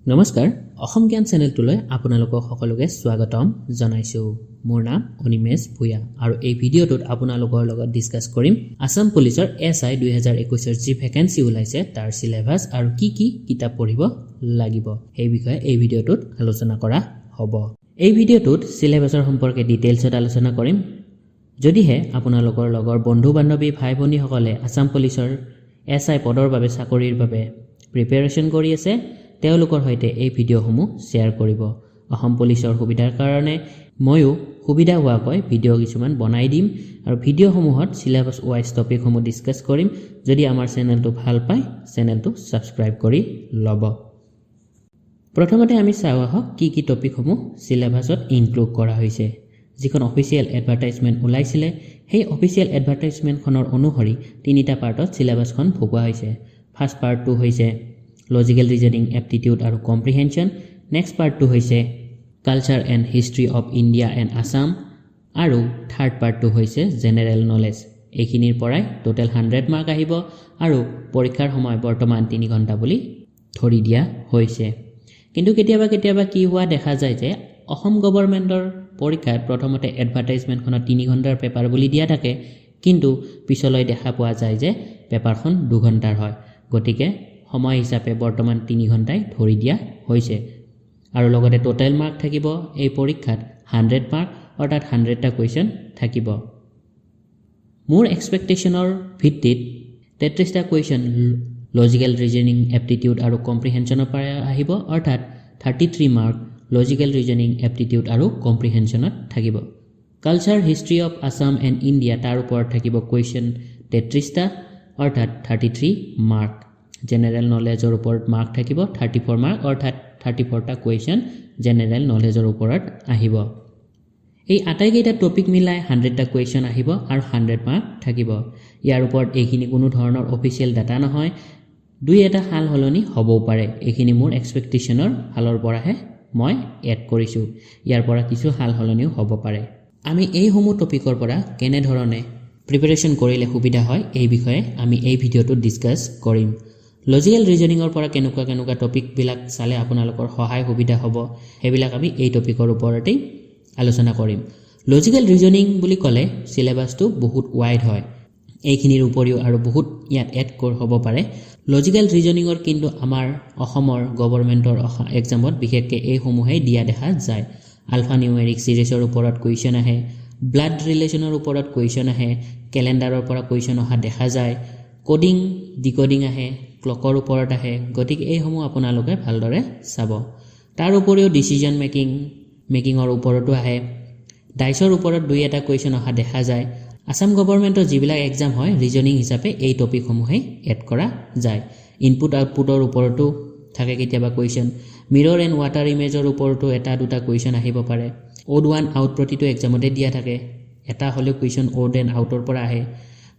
নমস্কাৰ অসম জ্ঞান চেনেলটোলৈ আপোনালোকক সকলোকে স্বাগতম জনাইছো মোৰ নাম অনিমেশ ভূয়া আৰু এই ভিডিঅ'টোত আপোনালোকৰ লগত ডিসকাস কৰিম আসাম পুলিচৰ এসআই 2021 ৰ যি ভ্যাকেন্সি ওলাইছে তাৰ সিলেবাস আৰু কি কিতাপ পঢ়িব লাগিব এই বিষয়ে এই ভিডিঅ'টোত আলোচনা কৰা হ'ব এই ভিডিঅ'টোত সিলেবাসৰ সম্পৰ্কে ডিটেইলছত আলোচনা কৰিম যদিহে আপোনালোকৰ লগৰ বন্ধু বান্ধৱী ভাই ভনী সকলে আসাম পুলিচৰ এসআই পদৰ বাবে চাকৰিৰ বাবে প্ৰিপাৰেচন কৰি আছে তেওঁলোকৰ হৈতে এই ভিডিঅ'সমূহ শেয়াৰ কৰিব অসম পুলিচৰ সুবিধাৰ কাৰণে ময়ো সুবিধা হোৱাকৈ ভিডিঅ' কিছুমান বনাই দিম আৰু ভিডিঅ'সমূহত সিলেবাস ওয়াইজ টপিকসমূহ ডিসকাস কৰিম যদি আমাৰ চেনেলটো ভাল পায় চেনেলটো সাবস্ক্ৰাইব কৰি লব প্ৰথমতে আমি চাওঁ আহক কি টপিকসমূহ সিলেবাসত ইনক্লুড কৰা হৈছে যিখন অফিচিয়েল এডভাৰটাইজমেন্ট ওলাইছিলে সেই অফিচিয়েল এডভাৰটাইজমেন্টখনৰ অনুসৰি তিনিটা পাৰ্টত সিলেবাসখন ভগোৱা হৈছে ফাৰ্স্ট পাৰ্টটো হৈছে Logical reasoning, aptitude আৰু comprehension. Next part to hoise culture and history of India and Assam. আৰু third part to hoise general knowledge. এইখিনিৰ পৰাই total 100 mark আহিব আৰু পৰীক্ষাৰ সময় বৰ্তমান 3 ঘণ্টা বুলি ধৰি দিয়া হৈছে কিন্তু কেতিয়াবা কি হোৱা দেখা যায় যে অসম গৱৰ্ণমেণ্টৰ পৰীক্ষাত প্ৰথমতে এডভাৰটাইজমেন্টখনত 3 ঘণ্টাৰ পেপাৰ বুলি দিয়া থাকে কিন্তু পিছলৈ দেখা পোৱা যায় যে পেপাৰখন 2 ঘণ্টাৰ হয় গতিকে সময় হিচাপে বৰ্তমান 3 ঘণ্টাই ধৰি দিয়া হৈছে আৰু লগতে টোটাল মাৰ্ক থাকিব এই পৰীক্ষাত 100 মাৰ্ক অৰ্থাৎ 100টা কোৱেশ্চন থাকিব মোৰ এক্সপেক্টেশনৰ ভিত্তিত 33টা কোৱেশ্চন লজিক্যাল ৰিজনিং এপ্টিটিউড আৰু কম্প্ৰিহেনচনৰ পৰা আহিব অৰ্থাৎ 33 মাৰ্ক লজিক্যাল ৰিজনিং এপ্টিটিউড আৰু কম্প্ৰিহেনচনত থাকিব culture history of Assam and India তাৰ ওপৰত থাকিব কোৱেশ্চন 33টা অৰ্থাৎ 33 mark General knowledge or report mark থাকিব 34 mark অৰ্থাৎ 34টা কোৱেশ্চন জেনাৰেল নলেজৰ ওপৰত আহিব এই আটাইকেইটা টপিক মিলাই 100টা কোৱেশ্চন আহিব আৰু 100 মাৰ্ক থাকিব ইয়াৰ ওপৰত এইখিনি কোনো ধৰণৰ অফিচিয়েল ডাটা নহয় দুই এটা হাল হলনি হ'বও পাৰে এইখিনি মোৰ এক্সপেক্টেশনৰ হালৰ পৰাহে মই এড কৰিছো ইয়াৰ পৰা কিছু হাল হলনিও হ'ব পাৰে আমি এই সমূহ টপিকৰ পৰা কেনে ধৰণে প্ৰিপাৰেচন কৰিলে সুবিধা হয় এই বিষয়ে আমি এই ভিডিঅ'টোত ডিসকাস কৰিম লজিক্যাল ৰিজনিংৰ পৰা কেনেকুৱা টপিক বিলাক চালে আপোনালোকৰ সহায় সুবিধা হ'ব হেবিলাক আমি এই টপিকৰ ওপৰতেই আলোচনা কৰিম লজিক্যাল ৰিজনিং বুলি ক'লে সিলেবাসটো বহুত ওয়াইড হয় এইখিনিৰ উপৰিও আৰু বহুত ইয়াত এড হ'ব পাৰে লজিক্যাল ৰিজনিংৰ কিন্তু আমাৰ অসমৰ গৱৰ্ণমেণ্টৰ এক্সামত বিশেষকৈ এই সমূহে দিয়া দেখা যায় আলফা নিউমেৰিক সিৰিজৰ ওপৰত কোৱেশ্চন আহে ব্লাড ৰিলেচনৰ ওপৰত কোৱেশ্চন আহে ক্যালেন্ডাৰৰ পৰা কোৱেশ্চন অহা দেখা যায় কোডিং ডিকোডিং আহে ক্লকৰ ওপৰত আহে গতিকে এই সমূহ আপোনালোকে ভালদৰে চাব তাৰ উপৰিও ডিসিজন মেকিংৰ ওপৰতো আহে ডাইছৰ ওপৰত দুই এটা কোৱেশ্চন অহা দেখা যায় আসাম গৱৰ্ণমেণ্টৰ যিবিলাক এক্সাম হয় ৰিজনিং হিচাপে এই টপিক সমূহে এড কৰা যায় ইনপুট আউটপুটৰ ওপৰতো থাকে কেতিয়াবা কোৱেশ্চন মিৰৰ এণ্ড ৱাটাৰ ইমেজৰ ওপৰতো এটা দুটা কোৱেশ্চন আহিব পাৰে ওড ওৱান আউট প্ৰতিটো এক্সামতে দিয়া থাকে এটা হলেও কোৱেশ্চন ওড এণ্ড আউটৰ পৰা আহে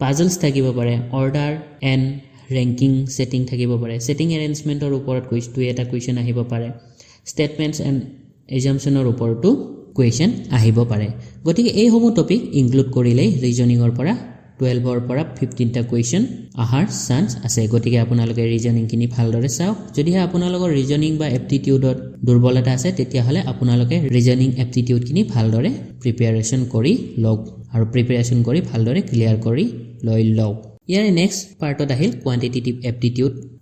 পাজলছ থাকিব পাৰে অৰ্ডাৰ এণ্ড ৰেংকিং সেটিং থাকিব পাৰে সেটিং এৰেঞ্জমেন্টৰ ওপৰত এটা কোৱেশ্চন আহিব পাৰে ষ্টেটমেন্টছ এণ্ড এজাম্পচনৰ ওপৰতো কোৱেশ্চন আহিব পাৰে গতিকে এই সমূহ টপিক ইনক্লুড কৰিলে ৰিজনিংৰ পৰা 12ৰ পৰা 15টা কোৱেশ্চন আহাৰ চান্স আছে গতিকে আপোনালোকে ৰিজনিং কিনি ভালদৰে চাওক যদিহে আপোনালোকৰ ৰিজনিং বা এপ্টিটিউডত দুৰ্বলতা আছে তেতিয়াহলে আপোনালোকে ৰিজনিং এপ্টিটিউড কিনি ভালদৰে প্ৰিপাৰেচন কৰি লওক আৰু প্ৰিপাৰেচন কৰি ভালদৰে ক্লিয়াৰ কৰি লৈ লওক ইয়াৰে নেক্সট পাৰ্টত আহিল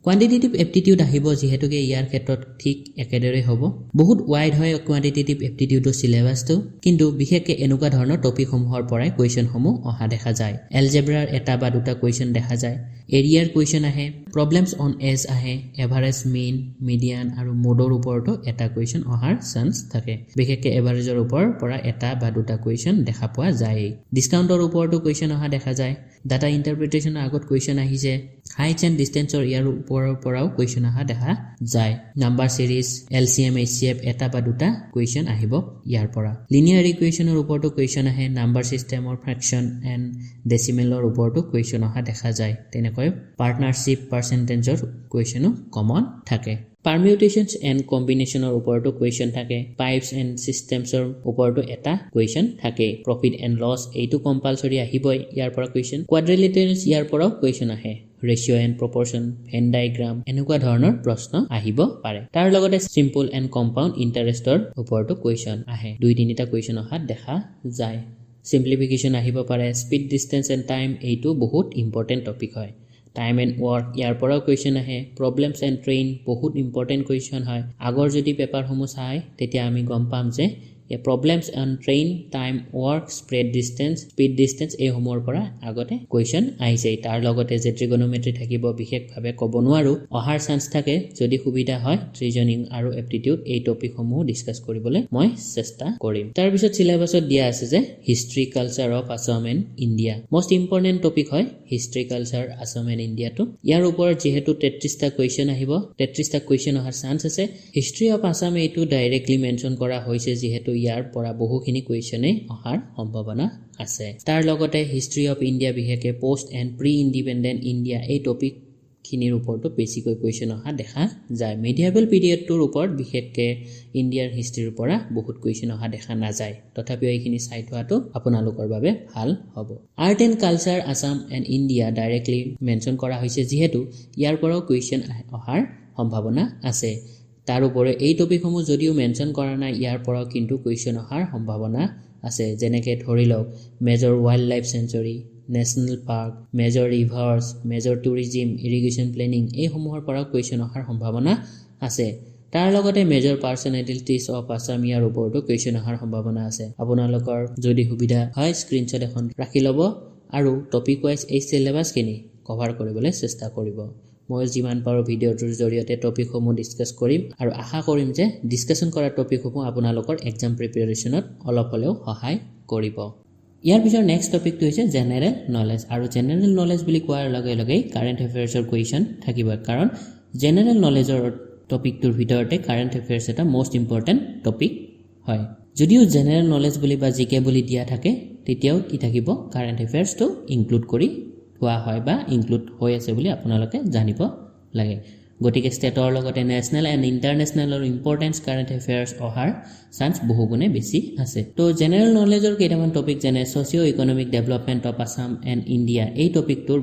কোৱান্টিটেটিভ এপ্টিটিউড আহিব যেহেতুকে ইয়াৰ ক্ষেত্ৰত ঠিক একেদৰে হ'ব বহুত ওয়াইড হয় কোৱান্টিটেটিভ এপ্টিটিউডৰ সিলেবাসটো কিন্তু বিশেষকৈ এনেকুৱা ধৰণৰ টপিকসমূহৰ পৰাই কোৱেশ্চনসমূহ অহা দেখা যায় এলজেব্ৰাৰ এটা বা দুটা কোৱেশ্চন দেখা যায় এৰিয়াৰ কোৱেশ্চন আহে প্ৰবলেমছ অন এজ আহে এভাৰেজ মিন মিডিয়ান আৰু মোডৰ ওপৰতো এটা কোৱেশ্চন অহাৰ চান্স থাকে বিশেষকৈ এভাৰেজৰ ওপৰৰ পৰা এটা বা দুটা কোৱেশ্চন দেখা পোৱা যায় ডিসকাউন্টৰ ওপৰতো কোৱেশ্চন অহা দেখা যায় ডাটা ইন্টাৰপ্ৰিটেশনৰ আগত কোৱেশ্চন আহিছে হাইটছ এণ্ড ডিসটেন্সৰ ইয়াৰ ওপৰৰ পৰাও কোৱেশ্চন অহা দেখা যায় নাম্বাৰ সিৰিজ এলসিএম এইচচিএফ এটা বা দুটা কোৱেশ্চন আহিব ইয়াৰ পৰা লিনিয়াৰ ইকুৱেশ্যনৰ ওপৰতো কোৱেশ্চন আহে নাম্বাৰ সিস্টেমৰ ফ্ৰেকশন এণ্ড ডেসিমেলৰ ওপৰতো কোৱেশ্চন অহা দেখা যায় তেনেকৈ পাৰ্টনাৰশ্বিপ পাৰ্চেন্টেজৰ কোৱেশ্চনো কমন থাকে পাৰমিউটেশনছ এণ্ড কম্বিনেশনৰ ওপৰতো কোৱেশ্চন থাকে পাইপছ এণ্ড সিস্টেমছৰ ওপৰতো এটা কোৱেশ্চন থাকে প্ৰফিট এণ্ড লছ এইটো কম্পালসৰি আহিবই ইয়াৰ পৰা কোৱেশ্চন কোৱাড্ৰিলেটাৰেলছ ইয়াৰ পৰাও কোৱেশ্চন আহে ৰেচিঅ' এণ্ড প্ৰপৰশ্যন, ভেন ডায়েগ্ৰাম এনেকুৱা ধৰণৰ প্ৰশ্ন আহিব পাৰে। তাৰ লগতে চিম্পল এণ্ড কম্পাউণ্ড ইণ্টাৰেষ্টৰ ওপৰতো কুৱেশ্যন আহে, 2-3টা কুৱেশ্যন অহাত দেখা যায়। সিম্পলিফিকেশ্যন আহিব পাৰে, স্পীড, ডিষ্টেঞ্চ এণ্ড টাইম, এইটো বহুত ইম্পৰ্টেণ্ট টপিক হয়। টাইম এণ্ড ৱৰ্ক, ইয়াৰ পৰাও কুৱেশ্যন আহে। প্ৰব্লেমছ এণ্ড ট্ৰেইন, বহুত ইম্পৰ্টেণ্ট কুৱেশ্যন হয়। আগৰ যদি পেপাৰসমূহ চাই তেতিয়া আমি গম পাম যে problems and train, time, work, spread distance, speed distance এইসমূহৰ পৰা আগতে কুৱেশ্যন আহিছে। তাৰ লগতে যে ট্ৰিগনমেট্ৰি থাকিব বিশেষভাৱে ক'ব নোৱাৰোঁ, অহাৰ চান্স থাকে। যদি সুবিধা হয় ৰিজনিং আৰু এপ্টিটিউড এই টপিকসমূহ ডিছকাছ কৰিবলৈ মই চেষ্টা কৰিম। তাৰপিছত চিলেবাছত দিয়া আছে যে history culture of Assam and India, most important topic হয় হিষ্ট্ৰী কালচাৰ আছাম এণ্ড ইণ্ডিয়াটো। ইয়াৰ ওপৰত যিহেতু 33টা কুৱেশ্যন আহিব, 33টা কুৱেশ্যন অহাৰ চান্স আছে। হিষ্ট্ৰী অফ আছাম এইটো ডাইৰেক্টলি মেনশ্যন কৰা হৈছে যিহেতু ইয়াৰ পৰা বহুখিনি কুৱেশ্যনেই অহাৰ সম্ভাৱনা আছে। তাৰ লগতে হিষ্ট্ৰী অফ ইণ্ডিয়া বিশেষকৈ post and pre independent India এই টপিকখিনিৰ ওপৰতো বেছিকৈ কুৱেশ্যন অহা দেখা যায়। মিডিয়েভেল পিৰিয়ডটোৰ ওপৰত বিশেষকৈ ইণ্ডিয়াৰ হিষ্ট্ৰীৰ পৰা বহুত কুৱেশ্যন অহা দেখা নাযায়, তথাপিও এইখিনি চাই থোৱাটো আপোনালোকৰ বাবে ভাল হ'ব। Art and culture Assam and India directly mention কৰা হৈছে যিহেতু ইয়াৰ পৰাও কুৱেশ্যন অহাৰ সম্ভাৱনা আছে। তাৰোপৰি এই টপিকসমূহ যদিও মেনশ্যন কৰা নাই, ইয়াৰ পৰাও কিন্তু কুৱেশ্যন অহাৰ সম্ভাৱনা আছে। যেনেকৈ ধৰি লওক major wild life century, national park, major reverse, major tourism, irrigation planning এইসমূহৰ পৰাও কুৱেশ্যন অহাৰ সম্ভাৱনা আছে। তাৰ লগতে মেজৰ পাৰ্চনেলিটিজ অফ আছাম ইয়াৰ ওপৰতো কুৱেশ্যন অহাৰ সম্ভাৱনা আছে। আপোনালোকৰ যদি সুবিধা হয় স্ক্ৰীনশ্বট এখন ৰাখি ল'ব আৰু টপিক ৱাইজ এই চিলেবাছখিনি কভাৰ কৰিবলৈ চেষ্টা কৰিব। মই যিমান পাৰোঁ ভিডিঅ'টোৰ জৰিয়তে টপিকসমূহ ডিছকাছ কৰিম আৰু আশা কৰিম যে ডিছকাশ্যন কৰা টপিকসমূহ আপোনালোকৰ এক্সাম প্ৰিপেৰেশ্যনত অলপ হ'লেও সহায় কৰিব। ইয়াৰ পিছৰ নেক্সট টপিকটো হৈছে জেনেৰেল নলেজ, আৰু জেনেৰেল নলেজ বুলি কোৱাৰ লগে লগেই কাৰেণ্ট এফেয়াৰ্ছৰ কুৱেশ্যন থাকিব, কাৰণ জেনেৰেল নলেজৰ টপিকটোৰ ভিতৰতে কাৰেণ্ট এফেয়াৰ্ছ এটা মষ্ট ইম্পৰ্টেণ্ট টপিক হয়। যদিও জেনেৰেল নলেজ বুলি বা জিকে বুলি দিয়া থাকে, তেতিয়াও কি থাকিব কাৰেণ্ট এফেয়াৰ্ছটো ইনক্লুড কৰি হোৱা হয় বা ইনক্লুড হৈ আছে বুলি আপোনালোকে জানিব লাগে। গতিকে ষ্টেটৰ লগতে নেশ্যনেল এণ্ড ইণ্টাৰনেশ্যনেলৰ ইম্পৰ্টেঞ্চ কাৰেণ্ট এফেয়াৰ্ছ অহাৰ চান্স বহুগুণে বেছি আছে। তো জেনেৰেল নলেজৰ কেইটামান টপিক যেনে socio' economic development of Assam and India, এই টপিকটোৰ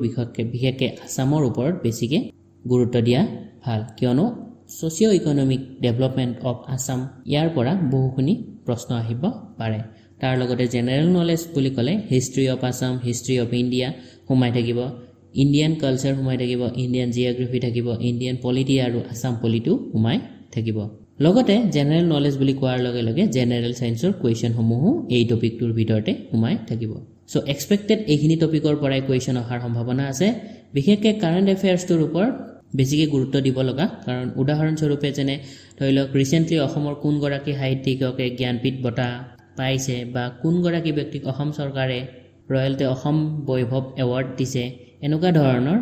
বিশেষকৈ আছামৰ ওপৰত বেছিকৈ গুৰুত্ব দিয়া ভাল, কিয়নো socio' economic development of Assam ইয়াৰ পৰা বহুখিনি প্ৰশ্ন আহিব পাৰে। তাৰ লগতে জেনেৰেল নলেজ বুলি ক'লে history of Assam, history of India সোমাই থাকিব, ইণ্ডিয়ান কালচাৰ সোমাই থাকিব, ইণ্ডিয়ান জিঅ'গ্ৰাফি থাকিব, ইণ্ডিয়ান পলিটি আৰু আছাম পলিটিও সোমাই থাকিব। লগতে জেনেৰেল নলেজ বুলি কোৱাৰ লগে লগে জেনেৰেল ছায়েন্সৰ কুৱেশ্যনসমূহো এই টপিকটোৰ ভিতৰতে সোমাই থাকিব। চ' এক্সপেক্টেড এইখিনি টপিকৰ পৰাই কুৱেশ্যন অহাৰ সম্ভাৱনা আছে। বিশেষকৈ কাৰেণ্ট এফেয়াৰ্ছটোৰ ওপৰত বেছিকৈ গুৰুত্ব দিব লগা, কাৰণ উদাহৰণস্বৰূপে যেনে ধৰি লওক ৰিচেণ্টলি অসমৰ কোনগৰাকী সাহিত্যিককে জ্ঞানপীঠ বঁটা পাইছে বা কোনগৰাকী ব্যক্তিক অসম চৰকাৰে ৰয়েলটি অসম বৈভৱ এৱাৰ্ড দিছে, এনেকুৱা ধৰণৰ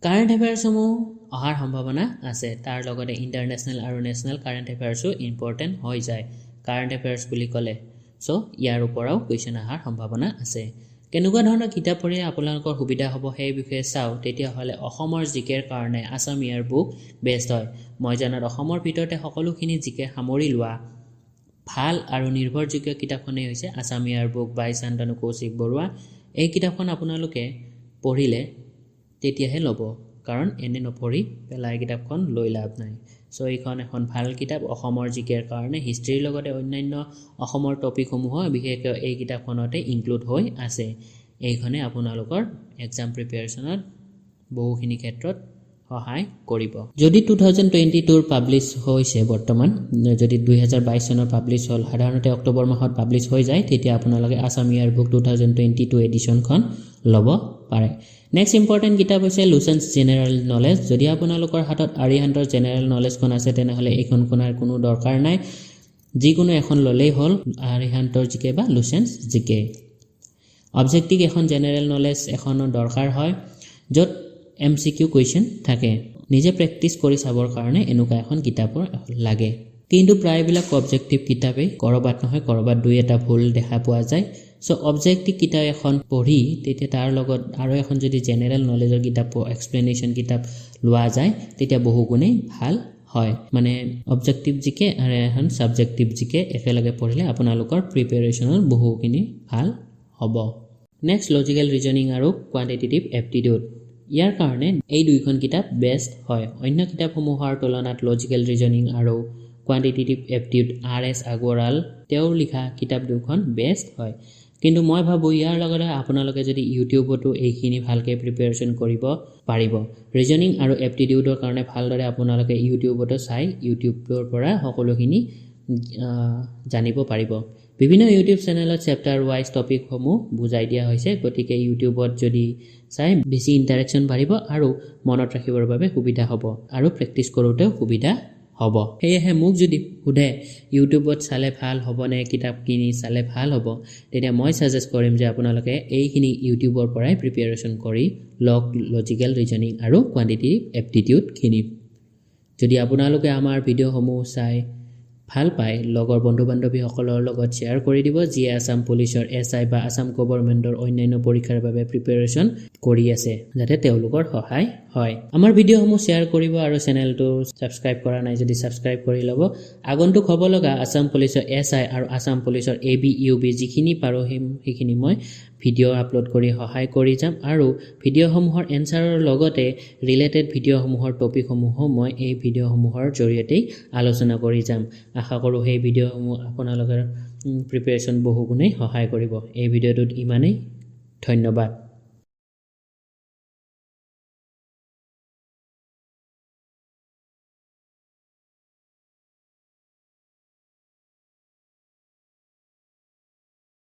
কাৰেণ্ট এফেয়াৰ্ছসমূহ অহাৰ সম্ভাৱনা আছে। তাৰ লগতে ইণ্টাৰনেশ্যনেল আৰু নেশ্যনেল কাৰেণ্ট এফেয়াৰ্ছো ইম্পৰ্টেণ্ট হৈ যায় কাৰেণ্ট এফেয়াৰ্ছ বুলি ক'লে। চ' ইয়াৰ ওপৰাও কুৱেশ্যন অহাৰ সম্ভাৱনা আছে। কেনেকুৱা ধৰণৰ কিতাপ পঢ়িলে আপোনালোকৰ সুবিধা হ'ব সেই বিষয়ে চাওঁ, তেতিয়াহ'লে অসমৰ জিকেৰ কাৰণে আছাম ইয়াৰ বুক বেষ্ট হয়। মই জনাত অসমৰ ভিতৰতে সকলোখিনি জিকে সামৰি লোৱা ভাল আৰু নিৰ্ভৰযোগ্য কিতাপখনেই হৈছে আছাম ইয়াৰ বুক বাই শান্তনু কৌশিক বৰুৱা। এই কিতাপখন আপোনালোকে পঢ়িলে তেতিয়াহে ল'ব, কাৰণ এনে নপঢ়ি পেলাই কিতাপখন লৈ লাভ নাই। চ' এইখন এখন ভাল কিতাপ অসমৰ জিকেৰ কাৰণে। হিষ্ট্ৰীৰ লগতে অন্যান্য অসমৰ টপিকসমূহো বিশেষকৈ এই কিতাপখনতে ইনক্লুড হৈ আছে। এইখনে আপোনালোকৰ এক্সাম প্ৰিপেৰেশ্যনত বহুখিনি ক্ষেত্ৰত সহায় কৰিব। যদি 2022ৰ পাব্লিছ হৈছে, বৰ্তমান যদি 2022 চনৰ পাব্লিছ হ'ল, সাধাৰণতে অক্টোবৰ মাহত পাব্লিছ হৈ যায়, তেতিয়া আপোনালোকে আছাম ইয়াৰ বুক 2022 এডিশ্যনখন ল'ব পাৰে। নেক্সট ইম্পৰ্টেণ্ট কিতাপ হৈছে লুচেন্স জেনেৰেল নলেজ। যদি আপোনালোকৰ হাতত আৰিহান্তৰ জেনেৰেল নলেজখন আছে, তেনেহ'লে এইখন কোনাৰ কোনো দৰকাৰ নাই, যিকোনো এখন ল'লেই হ'ল, আৰিহান্তৰ জিকে বা লুচেন্স জিকে। অবজেক্টিভ এখন জেনেৰেল নলেজ এখনৰ দৰকাৰ হয়, য'ত MCQ কুৱেশ্যন থাকে। নিজে প্ৰেক্টিছ কৰি চাবৰ কাৰণে এনেকুৱা এখন কিতাপৰ লাগে। কিন্তু প্ৰায়বিলাক অবজেক্টিভ কিতাপেই ক'ৰবাত নহয় ক'ৰবাত 2-এটা ভুল দেখা পোৱা যায়। চ' অবজেক্টিভ কিতাপ এখন পঢ়ি তেতিয়া তাৰ লগত আৰু এখন যদি জেনেৰেল নলেজৰ কিতাপ এক্সপ্লেনেশ্যন কিতাপ লোৱা যায়, তেতিয়া বহুগুণেই ভাল হয়। মানে অবজেক্টিভ জিকে আৰু এখন ছাবজেক্টিভ জিকে একেলগে পঢ়িলে আপোনালোকৰ প্ৰিপেৰেশ্যনত বহুখিনি ভাল হ'ব। নেক্সট লজিকেল ৰিজনিং আৰু কোৱান্টিটেটিভ এপ্টিটিউড। ইয়াৰ কাৰণে এই দুইখন কিতাপ বেষ্ট হয় অন্য কিতাপসমূহৰ তুলনাত লজিকেল ৰিজনিং আৰু কোৱান্টিটেটিভ এপটিটিউড RS আগৰৱাল তেওঁৰ লিখা কিতাপ দুখন বেষ্ট হয় কিন্তু মই ভাবো ইয়াৰ লগতে আপোনালোকে যদি ইউটিউবতো এইখিনি ভালকৈ প্ৰিপাৰেচন কৰিব পাৰিব ৰিজনিং আৰু এপটিটিউডৰ কাৰণে ভালদৰে আপোনালোকে ইউটিউবতো চাই ইউটিউবৰ পৰা সকলোখিনি জানিব পাৰিব বিভিন্ন ইউটিউব চেনেলত চেপ্টাৰ ওয়াইজ টপিকসমূহ বুজাই দিয়া হৈছে গতিকে ইউটিউবত যদি চাই বেছি ইন্টাৰেকশন বাঢ়িব আৰু মনত ৰাখিবৰ বাবে সুবিধা হ'ব আৰু প্ৰেক্টিস কৰোঁতেও সুবিধা হ'ব সেয়েহে মোক যদি সুধে ইউটিউবত চালে ভাল হ'বনে কিতাপ কিনি চালে ভাল হ'ব তেতিয়া মই সাজেষ্ট কৰিম যে আপোনালোকে এইখিনি ইউটিউবৰ পৰাই প্ৰিপাৰেচন কৰি লজিকেল ৰিজনিং আৰু কোৱান্টিটেটিভ এপটিটিউড খিনি যদি আপোনালোকে আমাৰ ভিডিঅ'সমূহ চাই ভাল পায় লগৰ বন্ধু-বান্ধৱীসকলৰ লগত শ্বেয়াৰ কৰি দিব যিয়ে আসাম পুলিচৰ SI বা আসাম গভৰ্ণমেণ্টৰ অন্যান্য পৰীক্ষাৰ বাবে প্ৰিপাৰেচন কৰি আছে যাতে তেওঁলোকৰ সহায় হয় আমাৰ ভিডিঅ'সমূহ শ্বেয়াৰ কৰিব আৰু চেনেলটো সাবস্ক্ৰাইব কৰা নাই যদি সাবস্ক্ৰাইব কৰি ল'ব আগন্তুক হ'ব লগা আসাম পুলিচৰ SI আৰু আসাম পুলিচৰ AB UB যিখিনি পাৰো সেইখিনি মই ভিডিঅ' আপলোড কৰি সহায় কৰি যাম আৰু ভিডিঅ'সমূহৰ এনসাৰৰ লগতে ৰিলেটেড ভিডিঅ'সমূহৰ টপিকসমূহ মই এই ভিডিঅ'সমূহৰ জৰিয়তে আলোচনা কৰি যাম আশা কৰোঁ এই ভিডিঅ'সমূহ আপোনালোকৰ প্ৰিপাৰেচন বহুগুণে সহায় কৰিব এই ভিডিঅ'টোত ইমানেই ধন্যবাদ